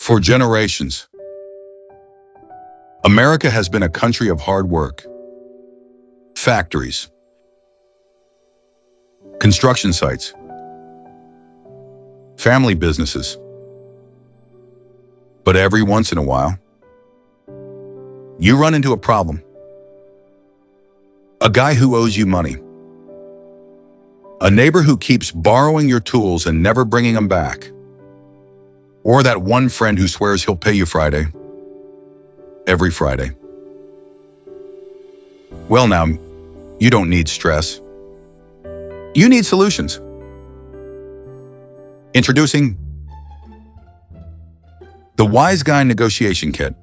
For generations, America has been a country of hard work. Factories, construction sites, family businesses. But every once in a while, you run into a problem. A guy who owes you money. A neighbor who keeps borrowing your tools and never bringing them back. Or that one friend who swears he'll pay you Friday. Every Friday. Well now, you don't need stress. You need solutions. Introducing the Wise Guy Negotiation Kit.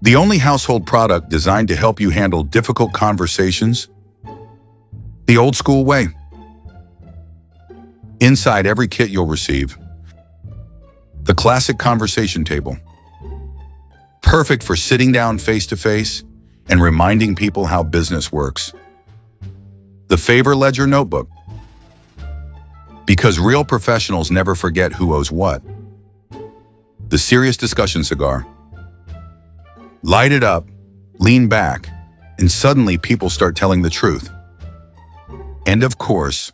The only household product designed to help you handle difficult conversations the old school way. Inside every kit you'll receive the classic conversation table. Perfect for sitting down face to face and reminding people how business works. The favor ledger notebook. Because real professionals never forget who owes what. The serious discussion cigar. Light it up, lean back, and suddenly people start telling the truth. And of course,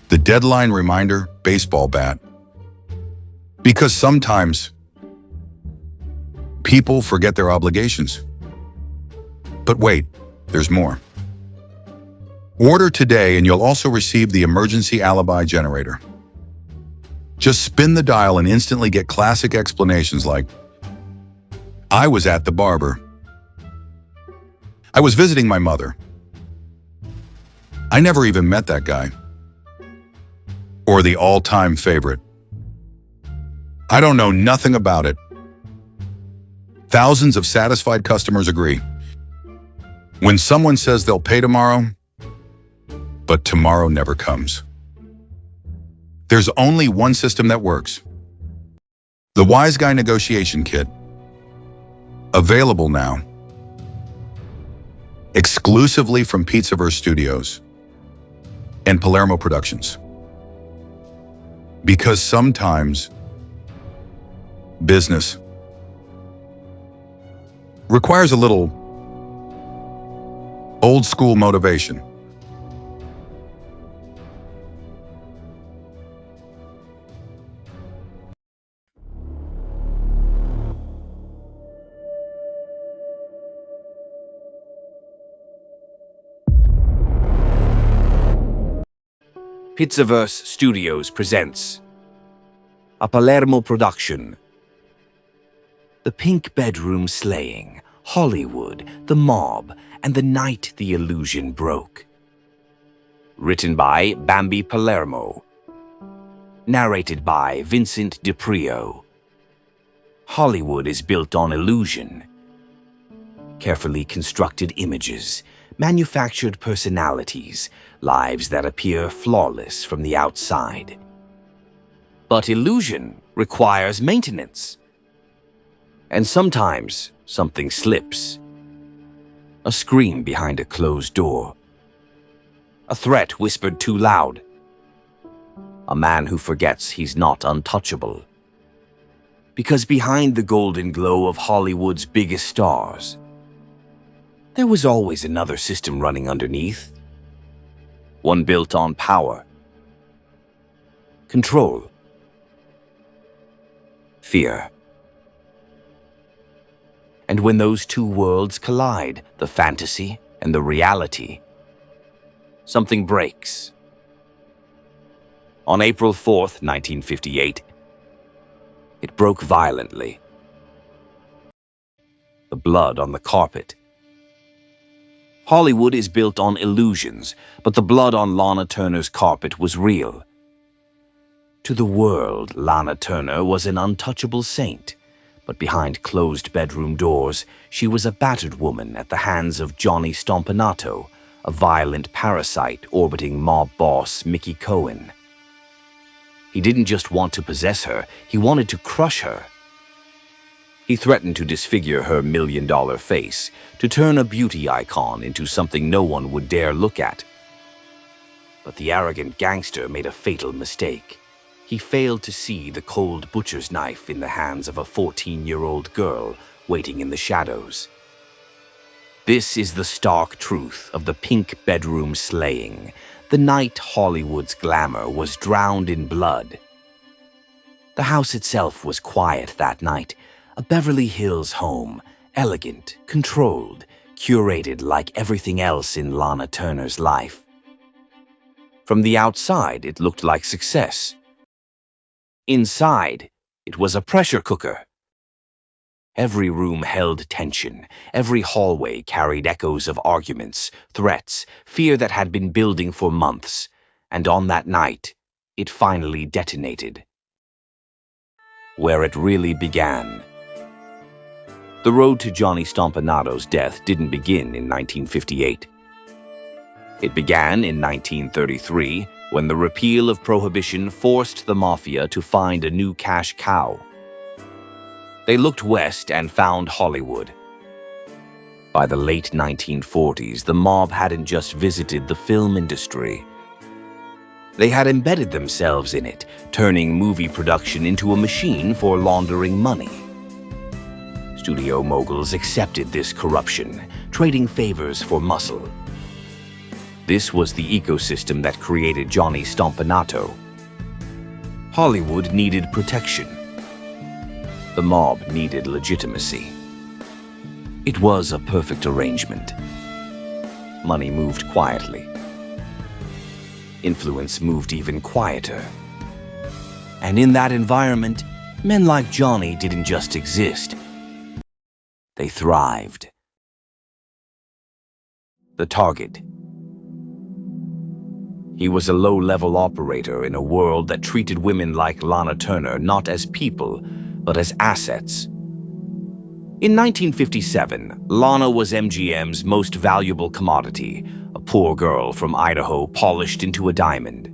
the deadline reminder baseball bat. Because sometimes people forget their obligations. But wait, there's more. Order today and you'll also receive the emergency alibi generator. Just spin the dial and instantly get classic explanations like, I was at the barber. I was visiting my mother. I never even met that guy. Or the all-time favorite. I don't know nothing about it. Thousands of satisfied customers agree. When someone says they'll pay tomorrow, but tomorrow never comes. There's only one system that works. The Wise Guy Negotiation Kit. Available now. Exclusively from Pizzaverse Studios and Palermo Productions. Because sometimes business requires a little old school motivation. Pizzaverse Studios presents a Palermo production. The Pink Bedroom Slaying, Hollywood, the Mob, and the Night the Illusion Broke. Written by Bambi Palermo. Narrated by Vincent DiPrio. Hollywood is built on illusion. Carefully constructed images, manufactured personalities, lives that appear flawless from the outside. But illusion requires maintenance. And sometimes something slips. A scream behind a closed door. A threat whispered too loud. A man who forgets he's not untouchable. Because behind the golden glow of Hollywood's biggest stars, there was always another system running underneath. One built on power, control, fear. And when those two worlds collide, the fantasy and the reality, something breaks. On April 4th, 1958, it broke violently. The blood on the carpet. Hollywood is built on illusions, but the blood on Lana Turner's carpet was real. To the world, Lana Turner was an untouchable saint, but behind closed bedroom doors, she was a battered woman at the hands of Johnny Stompanato, a violent parasite orbiting mob boss Mickey Cohen. He didn't just want to possess her, he wanted to crush her. He threatened to disfigure her million-dollar face, to turn a beauty icon into something no one would dare look at. But the arrogant gangster made a fatal mistake. he failed to see the cold butcher's knife in the hands of a 14-year-old girl waiting in the shadows. This is the stark truth of the pink bedroom slaying, the night Hollywood's glamour was drowned in blood. The house itself was quiet that night, a Beverly Hills home, elegant, controlled, curated like everything else in Lana Turner's life. From the outside, it looked like success. Inside, it was a pressure cooker. Every room held tension. Every hallway carried echoes of arguments, threats, fear that had been building for months. And on that night, it finally detonated. Where it really began. The road to Johnny Stompanato's death didn't begin in 1958. It began in 1933, when the repeal of Prohibition forced the mafia to find a new cash cow. They looked west and found Hollywood. By the late 1940s, the mob hadn't just visited the film industry. They had embedded themselves in it, turning movie production into a machine for laundering money. Studio moguls accepted this corruption, trading favors for muscle. This was the ecosystem that created Johnny Stompanato. Hollywood needed protection. The mob needed legitimacy. It was a perfect arrangement. Money moved quietly. Influence moved even quieter. And in that environment, men like Johnny didn't just exist. They thrived. The target. He was a low-level operator in a world that treated women like Lana Turner not as people, but as assets. In 1957, Lana was MGM's most valuable commodity, a poor girl from Idaho polished into a diamond.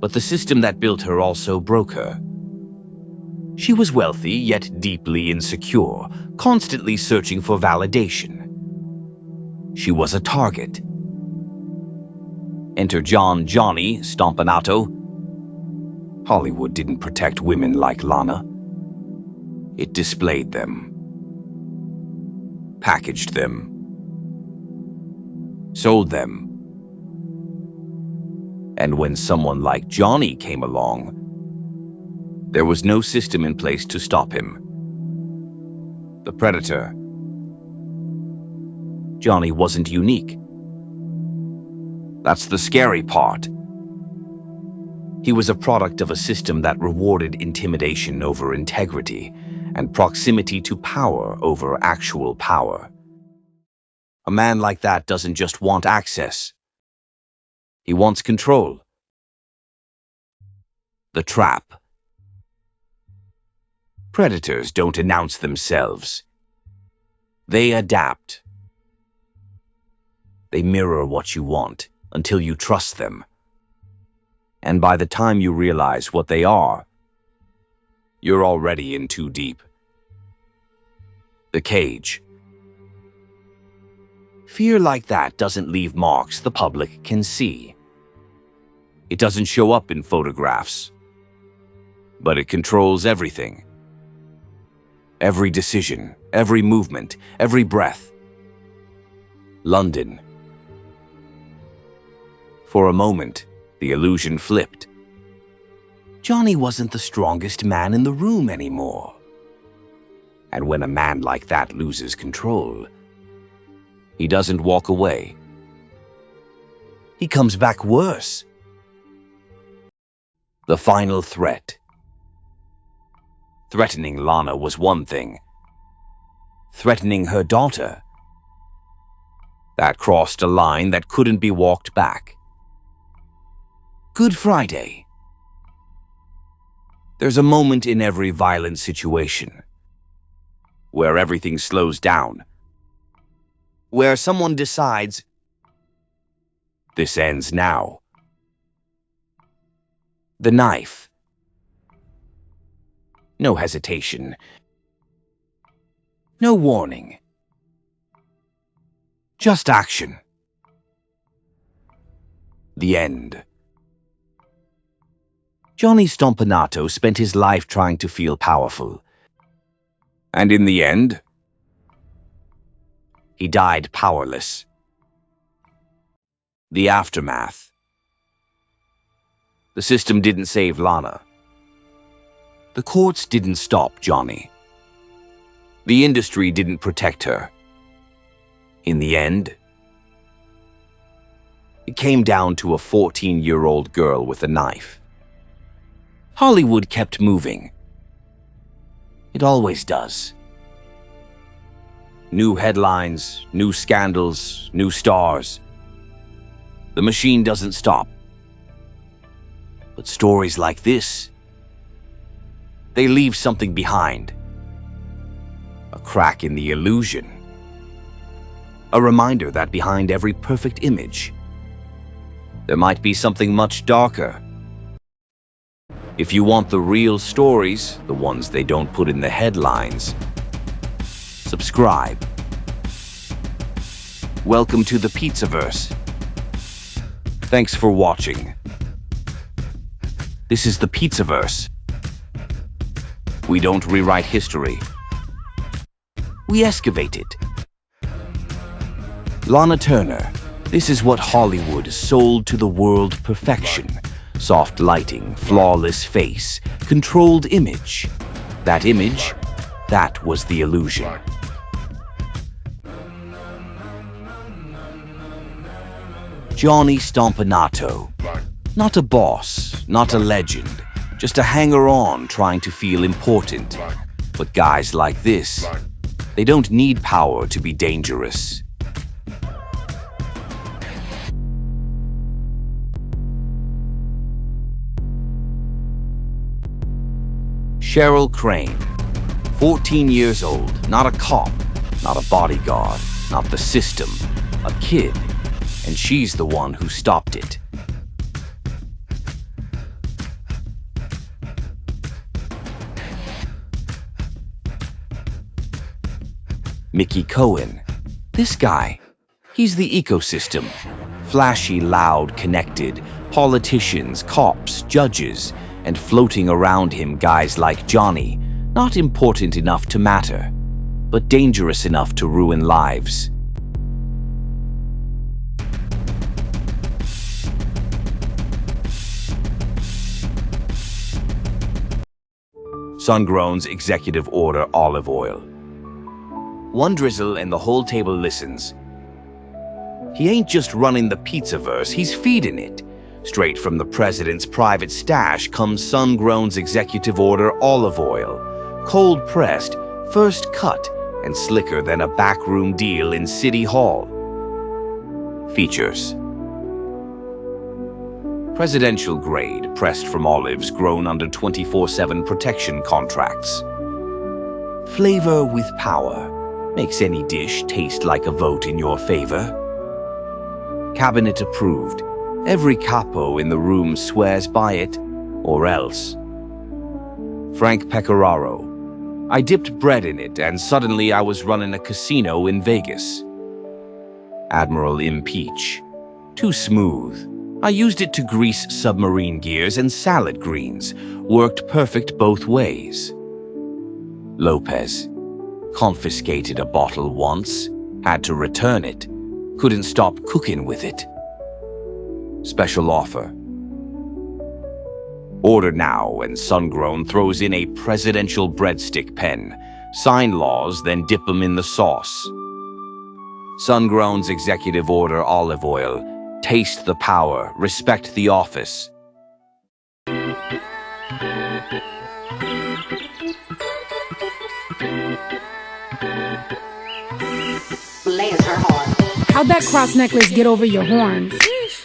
But the system that built her also broke her. She was wealthy, yet deeply insecure, constantly searching for validation. She was a target. Enter Johnny Stompanato. Hollywood didn't protect women like Lana. It displayed them, packaged them, sold them. And when someone like Johnny came along, there was no system in place to stop him. The predator. Johnny wasn't unique. That's the scary part. He was a product of a system that rewarded intimidation over integrity and proximity to power over actual power. A man like that doesn't just want access. He wants control. The trap. Predators don't announce themselves. They adapt. They mirror what you want until you trust them. And by the time you realize what they are, you're already in too deep. The cage. Fear like that doesn't leave marks the public can see. It doesn't show up in photographs, but it controls everything. Every decision, every movement, every breath. London. For a moment, the illusion flipped. Johnny wasn't the strongest man in the room anymore. And when a man like that loses control, he doesn't walk away. He comes back worse. The final threat. Threatening Lana was one thing. Threatening her daughter, that crossed a line that couldn't be walked back. Good Friday. There's a moment in every violent situation where everything slows down, where someone decides, this ends now. The knife. No hesitation. No warning. Just action. The end. Johnny Stompanato spent his life trying to feel powerful. And in the end, he died powerless. The aftermath. The system didn't save Lana. The courts didn't stop Johnny. The industry didn't protect her. In the end, it came down to a 14-year-old girl with a knife. Hollywood kept moving. It always does. New headlines, new scandals, new stars. The machine doesn't stop. But stories like this, they leave something behind. A crack in the illusion. A reminder that behind every perfect image, there might be something much darker. If you want the real stories, the ones they don't put in the headlines, subscribe. Welcome to the Pizzaverse. Thanks for watching. This is the Pizzaverse. We don't rewrite history. We excavate it. Lana Turner. This is what Hollywood sold to the world: perfection. Soft lighting, flawless face, controlled image. That image, that was the illusion. Johnny Stompanato. Not a boss, not a legend, just a hanger-on trying to feel important. But guys like this, they don't need power to be dangerous. Cheryl Crane, 14 years old, not a cop, not a bodyguard, not the system, a kid, and she's the one who stopped it. Mickey Cohen, this guy, he's the ecosystem. Flashy, loud, connected, politicians, cops, judges, and floating around him guys like Johnny, not important enough to matter, but dangerous enough to ruin lives. Sungrown's executive order: olive oil. One drizzle and the whole table listens. He ain't just running the Pizzaverse, he's feeding it. Straight from the president's private stash comes Sungrown's executive order: olive oil. Cold-pressed, first cut, and slicker than a backroom deal in City Hall. Features: presidential grade, pressed from olives grown under 24/7 protection contracts. Flavor with power, makes any dish taste like a vote in your favor. Cabinet approved. Every capo in the room swears by it, or else. Frank Pecoraro. I dipped bread in it, and suddenly I was running a casino in Vegas. Admiral Impeach. Too smooth. I used it to grease submarine gears and salad greens. Worked perfect both ways. Lopez. Confiscated a bottle once. Had to return it. Couldn't stop cooking with it. Special offer. Order now, and Sungrown throws in a presidential breadstick pen. Sign laws, then dip them in the sauce. Sungrown's executive order: olive oil. Taste the power, respect the office. How'd that cross necklace get over your horns?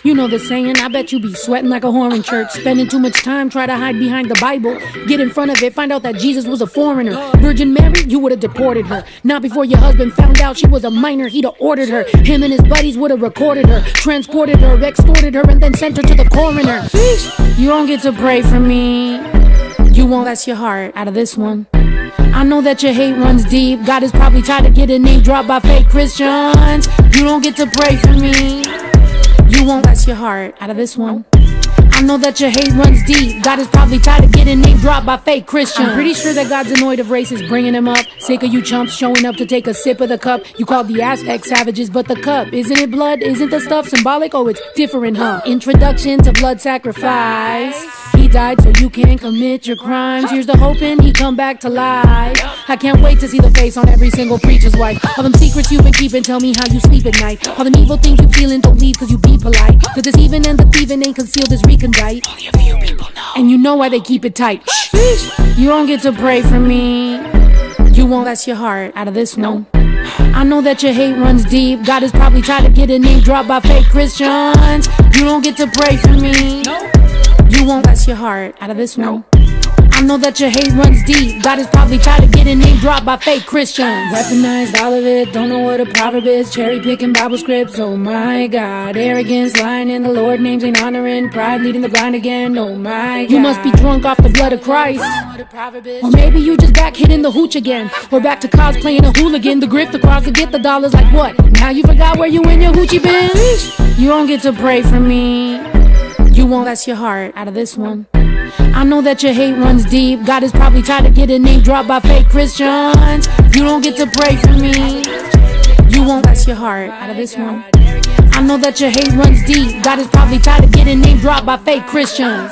You know the saying, I bet you be sweating like a whore in church, spending too much time, try to hide behind the Bible. Get in front of it, find out that Jesus was a foreigner. Virgin Mary, you would've deported her. Not before your husband found out she was a minor, he'd have ordered her. Him and his buddies would've recorded her, transported her, extorted her, and then sent her to the coroner. You don't get to pray for me. You won't bless your heart out of this one. I know that your hate runs deep. God is probably tired of getting name dropped by fake Christians. You don't get to pray for me. You won't bless your heart out of this one. I know that your hate runs deep. God is probably tired of getting name dropped by fake Christians. I'm pretty sure that God's annoyed of racists bringing him up. Sick of you chumps showing up to take a sip of the cup. You called the Aztec savages, but the cup, isn't it blood? Isn't the stuff symbolic? Oh, it's different, huh? Introduction to blood sacrifice. He died so you can't commit your crimes. Here's the hoping he come back to life. I can't wait to see the face on every single preacher's wife. All them secrets you've been keeping, tell me how you sleep at night. All them evil things you feeling, don't leave cause you be polite. The deceiving and the thieving ain't concealed as recondite. Only a few people know. And you know why they keep it tight. You don't get to pray for me. You won't bless your heart out of this one. I know that your hate runs deep. God is probably tired of getting name dropped by fake Christians. You don't get to pray for me. You won't bless your heart out of this one. I know that your hate runs deep. God is probably tired of getting name dropped by fake Christians. Weaponized all of it, don't know what a proverb is. Cherry picking Bible scripts, oh my God. Arrogance, lying in the Lord names ain't honoring. Pride leading the blind again, oh my God. You must be drunk off the blood of Christ. Or maybe you just back hitting the hooch again. Or back to cosplaying a hooligan. The grift, the cross, to get the dollars like what? Now you forgot where you and your hoochie been? You don't get to pray for me. You won't bless your heart out of this one. I know that your hate runs deep. God is probably tired of getting name dropped by fake Christians. You don't get to pray for me. You won't bless your heart out of this one. I know that your hate runs deep. God is probably tired of getting name dropped by fake Christians.